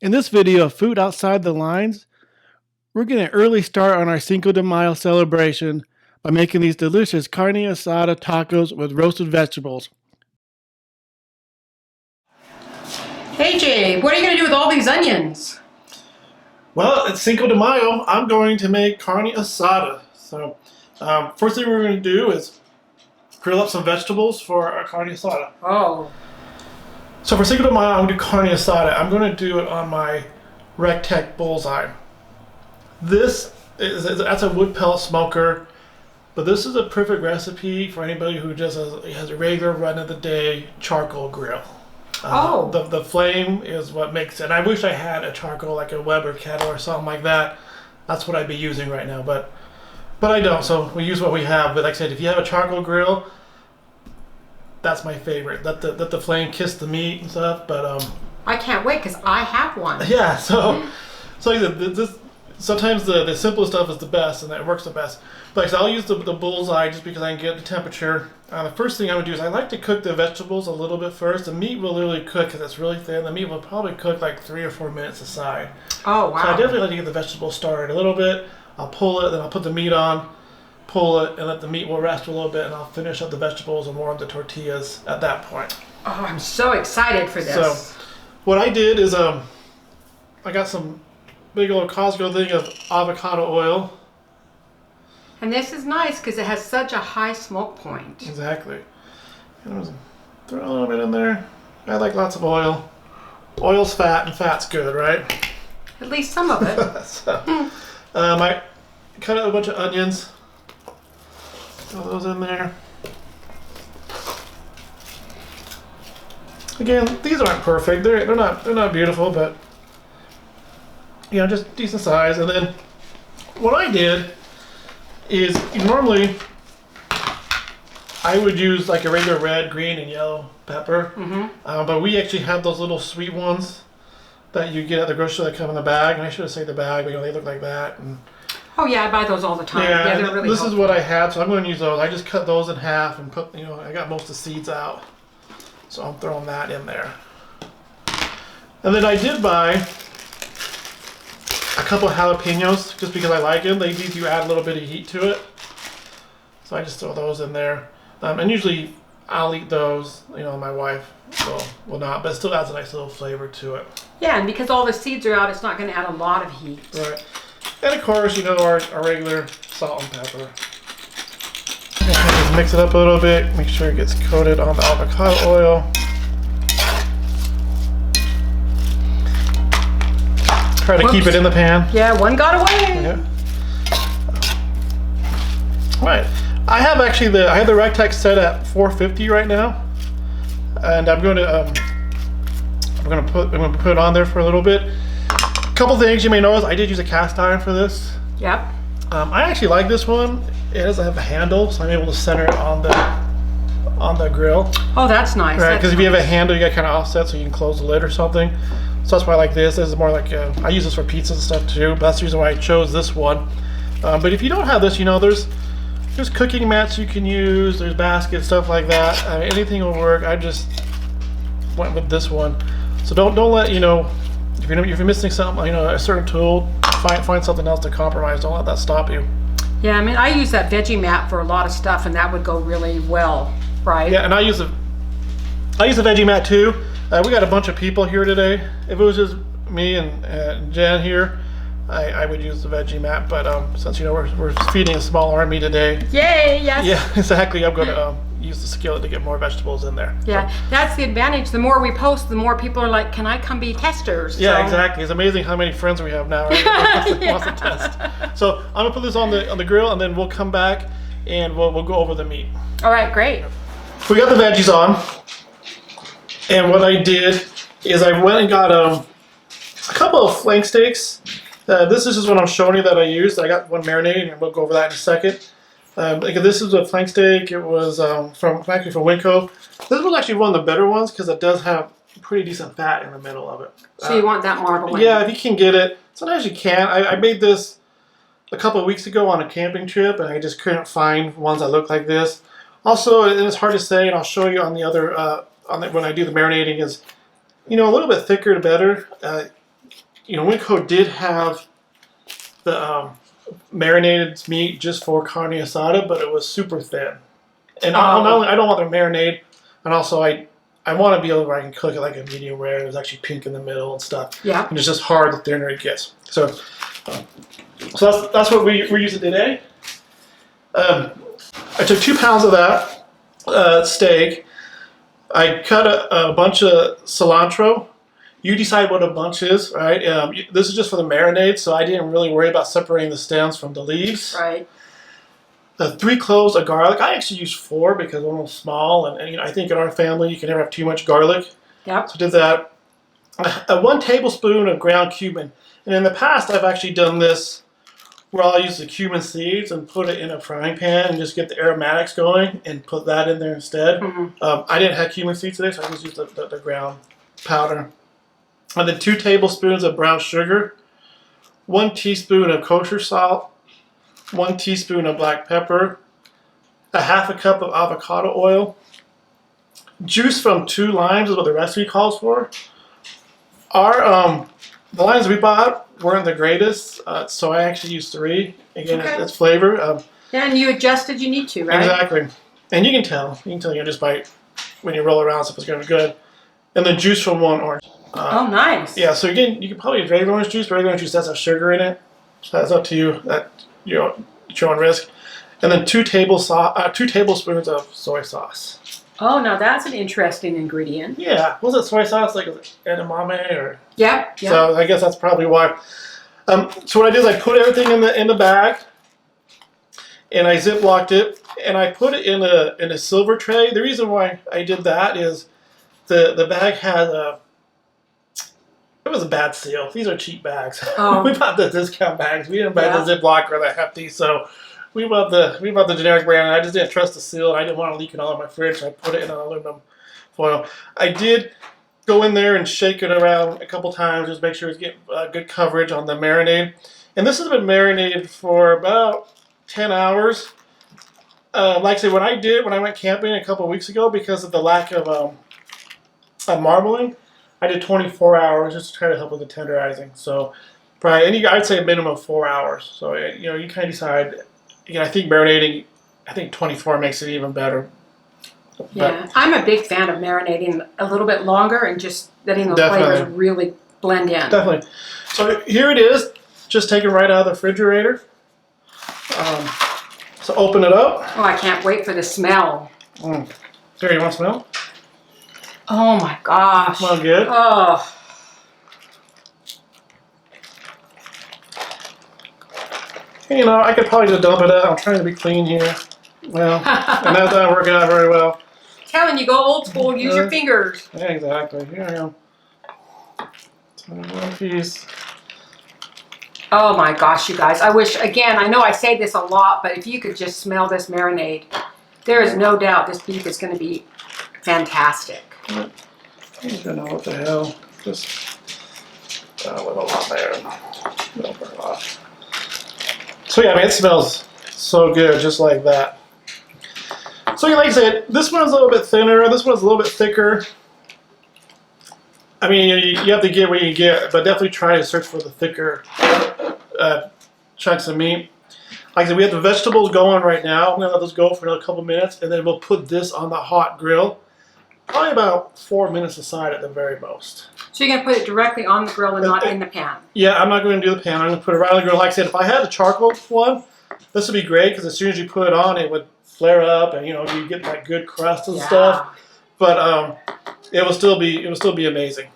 In this video of Food Outside the Lines, we're getting an early start on our Cinco de Mayo celebration by making these delicious carne asada tacos with roasted vegetables. Hey Jay, what are you going to do with all these onions? Well, it's Cinco de Mayo. I'm going to make carne asada. So, first thing we're going to do is grill up some vegetables for our carne asada. Oh. So for Cinco de Mayo, I'm going to do carne asada. I'm going to do it on my Recteq Bullseye. That's a wood pellet smoker, but this is a perfect recipe for anybody who just has a regular run-of-the-day charcoal grill. The flame is what makes it. I wish I had a charcoal like a Weber kettle or something like that. That's what I'd be using right now, but I don't. So we use what we have. But like I said, if you have a charcoal grill, that's my favorite. Let the flame kiss the meat and stuff. But I can't wait because I have one. yeah. So sometimes the simplest stuff is the best, and it works the best. But like I said, I'll use the Bullseye just because I can get the temperature. The first thing I would do is I like to cook the vegetables a little bit first. The meat will literally cook because it's really thin. The meat will probably cook like 3 or 4 minutes aside. Oh, wow. So I definitely like to get the vegetables started a little bit. I'll pull it, then I'll put the meat on, pull it, and let the meat will rest a little bit, and I'll finish up the vegetables and warm the tortillas at that point. Oh, I'm so excited for this. So what I did is I got some big old Costco thing of avocado oil. And this is nice because it has such a high smoke point. Exactly. And throw a little bit in there. I like lots of oil. Oil's fat, and fat's good, right? At least some of it. So, I cut out a bunch of onions. Throw those in there. Again, these aren't perfect. They're not beautiful, but just decent size. And then what I did is normally I would use like a regular red, green, and yellow pepper. But we actually have those little sweet ones that you get at the grocery store that come in the bag. And I should have said the bag, but they look like that. And oh yeah, I buy those all the time. Yeah, they're really this helpful. is what I had, so I'm going to use those. I just cut those in half and put, I got most of the seeds out. So I'm throwing that in there. And then I did buy a couple of jalapeños just because I like them. These you add a little bit of heat to it. So I just throw those in there. And usually I'll eat those, my wife will not, but it still adds a nice little flavor to it. Yeah, and because all the seeds are out, it's not going to add a lot of heat. Right. And of course, our regular salt and pepper. And just mix it up a little bit, make sure it gets coated on the avocado oil. Try to keep it in the pan. Yeah, one got away. Yeah. Right. I have the Recteq set at 450 right now, and I'm going to put it on there for a little bit. A couple things you may notice: I did use a cast iron for this. Yep. I actually like this one. It doesn't have a handle, so I'm able to center it on the grill. Oh, that's nice. Right, because if you have a handle, you got kind of offset, so you can close the lid or something. So that's why I like this. This is more like I use this for pizzas and stuff too. But that's the reason why I chose this one. But if you don't have this, there's cooking mats you can use. There's baskets, stuff like that. Anything will work. I just went with this one. So don't let if you're missing something, a certain tool, find something else to compromise. Don't let that stop you. Yeah, I mean, I use that veggie mat for a lot of stuff, and that would go really well, right? Yeah, and I use a veggie mat too. We got a bunch of people here today. If it was just me and Jen here, I would use the veggie mat. But since we're feeding a small army today. Yay! Yes. Yeah, exactly. I'm going to use the skillet to get more vegetables in there. Yeah, so that's the advantage. The more we post, the more people are like, "Can I come be testers?" Yeah, exactly. It's amazing how many friends we have now. Right? Wants to test. So I'm gonna put this on the grill, and then we'll come back and we'll go over the meat. All right, great. We got the veggies on, and what I did is I went and got a couple of flank steaks. This is just what I'm showing you that I used. I got one marinated, and we'll go over that in a second. This is a flank steak. It was from Winco. This was actually one of the better ones because it does have pretty decent fat in the middle of it. So you want that marbling? Yeah, if you can get it. Sometimes you can. I made this a couple of weeks ago on a camping trip, and I just couldn't find ones that look like this. Also, and it's hard to say, and I'll show you on the other when I do the marinating is, a little bit thicker the better. Winco did have the marinated meat just for carne asada, but it was super thin. And I don't want the marinade, and also I want to be able to, I can cook it like a medium rare. It was actually pink in the middle and stuff. Yeah. And it's just hard the thinner it gets. So that's what we're using today. I took 2 pounds of that steak. I cut a bunch of cilantro. You decide what a bunch is, right? This is just for the marinade, so I didn't really worry about separating the stems from the leaves. Right. 3 cloves of garlic. I actually used 4 because I'm small, and I think in our family you can never have too much garlic. Yep. So I did that. 1 tablespoon of ground cumin. And in the past, I've actually done this where I'll use the cumin seeds and put it in a frying pan and just get the aromatics going and put that in there instead. I didn't have cumin seeds today, so I just used the ground powder. And then 2 tablespoons of brown sugar, 1 teaspoon of kosher salt, 1 teaspoon of black pepper, a half a cup of avocado oil, juice from 2 limes is what the recipe calls for. The limes we bought weren't the greatest, so I actually used 3. Again, it's flavor. Yeah, and you adjust as you need to, right? Exactly. And you can tell just by when you roll around if it's going to be good. And then juice from 1 orange. Oh, nice. Yeah, so again, you can probably use regular orange juice, but regular orange juice does have sugar in it. So that's up to you. At your own risk. And then 2 tablespoons of soy sauce. Oh, now that's an interesting ingredient. Yeah. Was it soy sauce like edamame or? Yep. So I guess that's probably why. So what I did is I put everything in the bag, and I ziplocked it, and I put it in a silver tray. The reason why I did that is the bag had it was a bad seal. These are cheap bags. Oh. We bought the discount bags. We didn't buy the Ziploc or the hefty, so we bought the generic brand. And I just didn't trust the seal. I didn't want to leak it all in my fridge, so I put it in an aluminum foil. I did go in there and shake it around a couple times, just make sure it's getting good coverage on the marinade. And this has been marinated for about 10 hours. Like I said, when I went camping a couple of weeks ago, because of the lack of marbling, I did 24 hours just to try to help with the tenderizing. So probably, I'd say a minimum of 4 hours. So you kind of decide. I think marinating, 24 makes it even better. Yeah, I'm a big fan of marinating a little bit longer and just letting those flavors really blend in. Definitely. So here it is, just taken right out of the refrigerator. So open it up. Oh, I can't wait for the smell. There, you want to smell? Oh my gosh. Smell good? Oh. I could probably just dump it out. I'm trying to be clean here. Well, and that's not working out very well. Telling you, go old school, use your fingers. Yeah, exactly. Here I go. So 1 piece. Oh my gosh, you guys. I wish, again, I know I say this a lot, but if you could just smell this marinade, there is no doubt this beef is going to be fantastic. I don't know what the hell. Just with a lot there. It'll burn off. So yeah, it smells so good, just like that. So like I said, this one's a little bit thinner. This one's a little bit thicker. You have to get what you get, but definitely try to search for the thicker chunks of meat. Like I said, we have the vegetables going right now. I'm gonna let those go for another couple minutes, and then we'll put this on the hot grill. Probably about 4 minutes aside at the very most. So you're going to put it directly on the grill and not in the pan? Yeah, I'm not going to do the pan. I'm going to put it right on the grill. Like I said, if I had the charcoal one, this would be great because as soon as you put it on, it would flare up and you get that good crust and stuff. But it will still be amazing.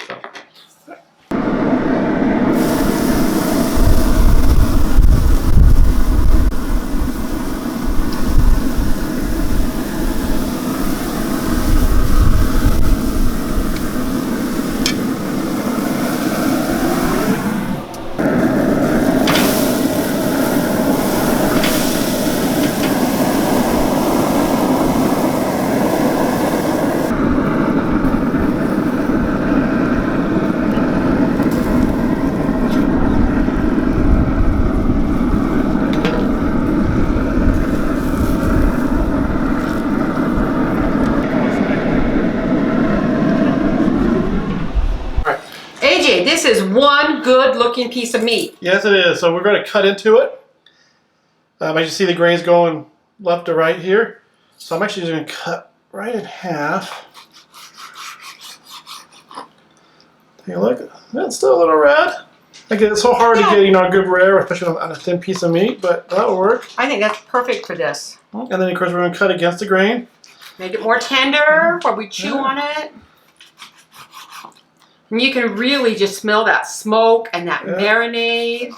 So. Okay, this is one good looking piece of meat. Yes, it is. So we're going to cut into it. As you see the grains going left to right here. So I'm actually just going to cut right in half. Take a look. That's still a little red. Again, it's so hard to get, a good rare, especially on a thin piece of meat, but that'll work. I think that's perfect for this. And then, of course, we're going to cut against the grain. Make it more tender while we chew on it. And you can really just smell that smoke and that marinade.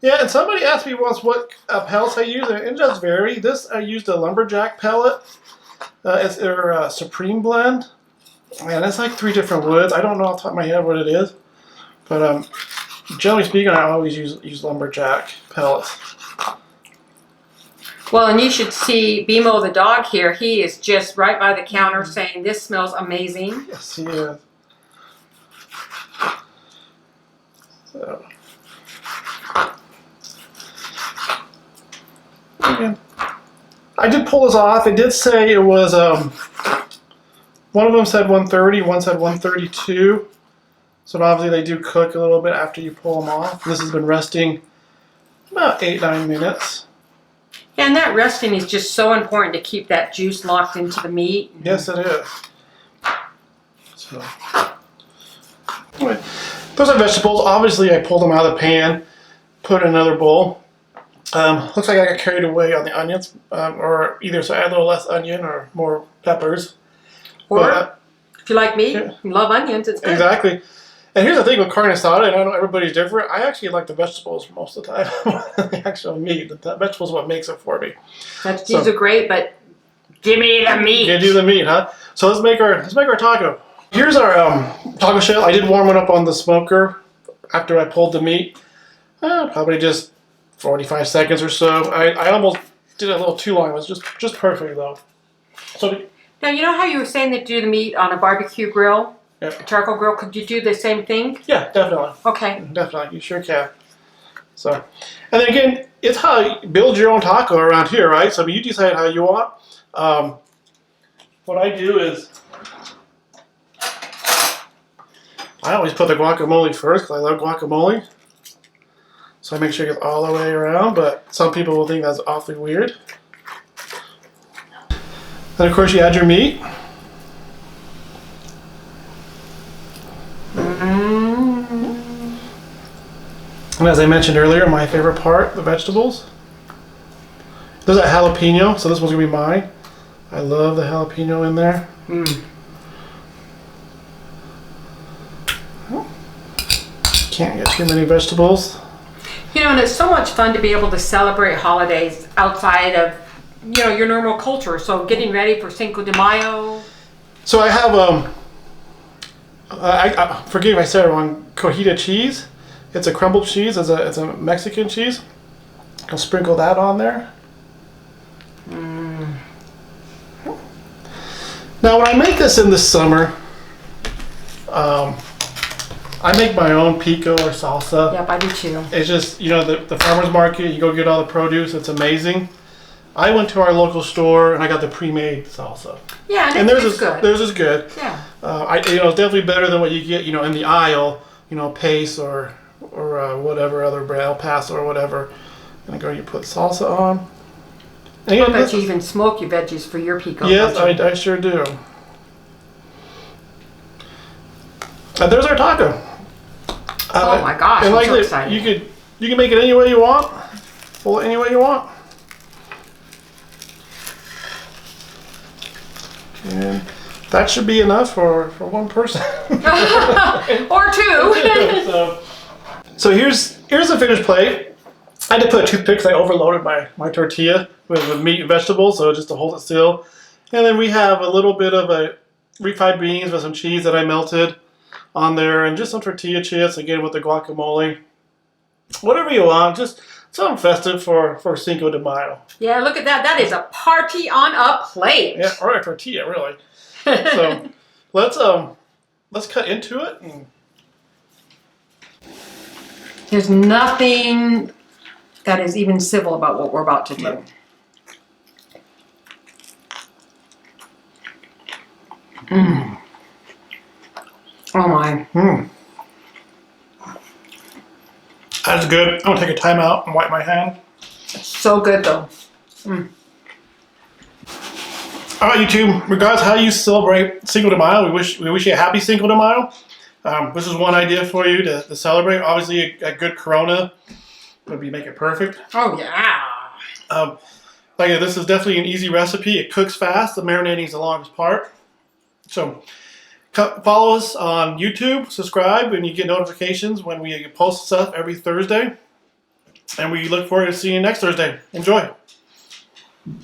Yeah, and somebody asked me once what pellets I use, and it does vary. This, I used a lumberjack pellet. It's their Supreme blend. And it's like 3 different woods. I don't know off the top of my head what it is. But generally speaking, I always use lumberjack pellets. Well, and you should see Bimo the dog here. He is just right by the counter saying, this smells amazing. Yes, he is. So. Again, I did pull this off. It did say it was, one of them said 130, one said 132. So obviously they do cook a little bit after you pull them off. This has been resting about 8-9 minutes. And that resting is just so important to keep that juice locked into the meat. Yes, it is. So, anyway, those are vegetables. Obviously, I pulled them out of the pan, put in another bowl. Looks like I got carried away on the onions, or either so I add a little less onion or more peppers. Or, but, if you like meat, yeah. you love onions, it's good. Exactly. And here's the thing with carne asada, and I know everybody's different. I actually like the vegetables most of the time more than the actual meat. The vegetables are what makes it for me. These are great, but give me the meat. Yeah, do the meat, huh? So let's make our taco. Here's our taco shell. I did warm it up on the smoker after I pulled the meat. Probably just 45 seconds or so. I almost did it a little too long. It was just perfect though. So now you know how you were saying that you do the meat on a barbecue grill? Yeah. A charcoal grill, could you do the same thing? Yeah, definitely. Okay. Definitely, you sure can. So, and then again, it's how you build your own taco around here, right? So you decide how you want. What I do is, I always put the guacamole first because I love guacamole. So I make sure it gets all the way around, but some people will think that's awfully weird. Then of course you add your meat. And as I mentioned earlier, my favorite part, the vegetables. There's that jalapeno, so this one's gonna be mine. I love the jalapeno in there. Can't get too many vegetables. You know, and it's so much fun to be able to celebrate holidays outside of, your normal culture. So getting ready for Cinco de Mayo. So I have, I forgive if I said it wrong, cojita cheese. It's a crumbled cheese. It's a Mexican cheese. I'll sprinkle that on there. Now, when I make this in the summer, I make my own pico or salsa. Yep, I do too. It's just, the farmer's market, you go get all the produce. It's amazing. I went to our local store and I got the pre-made salsa. Yeah, and theirs it's is good. Theirs is good. Yeah. It's definitely better than what you get, in the aisle, Pace or whatever other brand, El Paso or whatever. And you put salsa on. I bet you even smoke your veggies for your pico. Yes, I sure do. And there's our taco. Oh my gosh, I'm so excited. You can make it any way you want. Pull it any way you want. And that should be enough for one person. Or two. So here's the finished plate. I had to put a toothpick because I overloaded my tortilla with meat and vegetables, so just to hold it still. And then we have a little bit of a refried beans with some cheese that I melted on there, and just some tortilla chips, again with the guacamole. Whatever you want, just something festive for Cinco de Mayo. Yeah, look at that. That is a party on a plate. Yeah, or a tortilla, really. So let's cut into it. There's nothing that is even civil about what we're about to do. No. Oh my. That's good. I'm gonna take a time out and wipe my hand. So good though. Mm. All right, YouTube. Regardless of how you celebrate Cinco de Mayo, we wish you a happy Cinco de Mayo. This is one idea for you to celebrate. Obviously, a good Corona would make it perfect. Oh yeah. This is definitely an easy recipe. It cooks fast. The marinating is the longest part. So follow us on YouTube. Subscribe, and you get notifications when we post stuff every Thursday. And we look forward to seeing you next Thursday. Enjoy.